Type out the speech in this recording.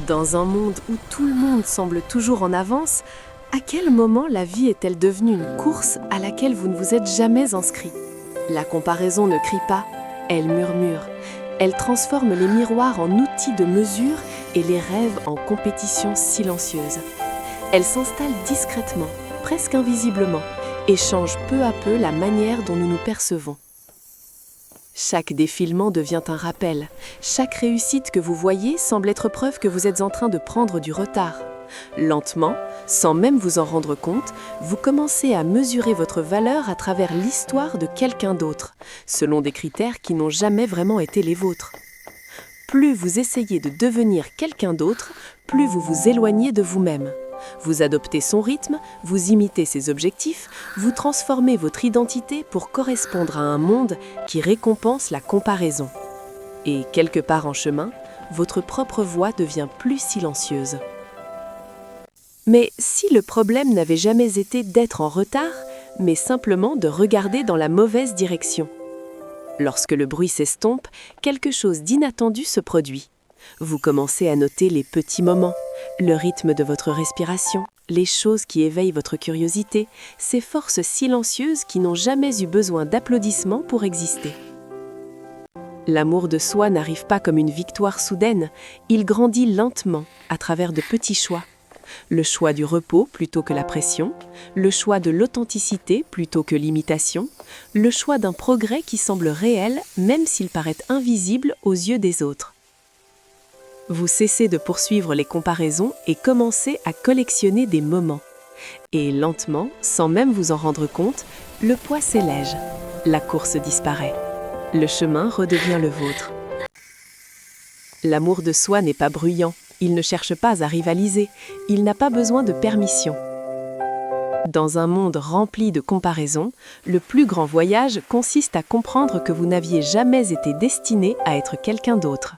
Dans un monde où tout le monde semble toujours en avance, à quel moment la vie est-elle devenue une course à laquelle vous ne vous êtes jamais inscrit? La comparaison ne crie pas, elle murmure. Elle transforme les miroirs en outils de mesure et les rêves en compétition silencieuse. Elle s'installe discrètement, presque invisiblement, et change peu à peu la manière dont nous nous percevons. Chaque défilement devient un rappel. Chaque réussite que vous voyez semble être preuve que vous êtes en train de prendre du retard. Lentement, sans même vous en rendre compte, vous commencez à mesurer votre valeur à travers l'histoire de quelqu'un d'autre, selon des critères qui n'ont jamais vraiment été les vôtres. Plus vous essayez de devenir quelqu'un d'autre, plus vous vous éloignez de vous-même. Vous adoptez son rythme, vous imitez ses objectifs, vous transformez votre identité pour correspondre à un monde qui récompense la comparaison. Et quelque part en chemin, votre propre voix devient plus silencieuse. Mais si le problème n'avait jamais été d'être en retard, mais simplement de regarder dans la mauvaise direction. Lorsque le bruit s'estompe, quelque chose d'inattendu se produit. Vous commencez à noter les petits moments, le rythme de votre respiration, les choses qui éveillent votre curiosité, ces forces silencieuses qui n'ont jamais eu besoin d'applaudissements pour exister. L'amour de soi n'arrive pas comme une victoire soudaine, il grandit lentement à travers de petits choix. Le choix du repos plutôt que la pression, le choix de l'authenticité plutôt que l'imitation, le choix d'un progrès qui semble réel même s'il paraît invisible aux yeux des autres. Vous cessez de poursuivre les comparaisons et commencez à collectionner des moments. Et lentement, sans même vous en rendre compte, le poids s'élège, la course disparaît. Le chemin redevient le vôtre. L'amour de soi n'est pas bruyant, il ne cherche pas à rivaliser, il n'a pas besoin de permission. Dans un monde rempli de comparaisons, le plus grand voyage consiste à comprendre que vous n'aviez jamais été destiné à être quelqu'un d'autre.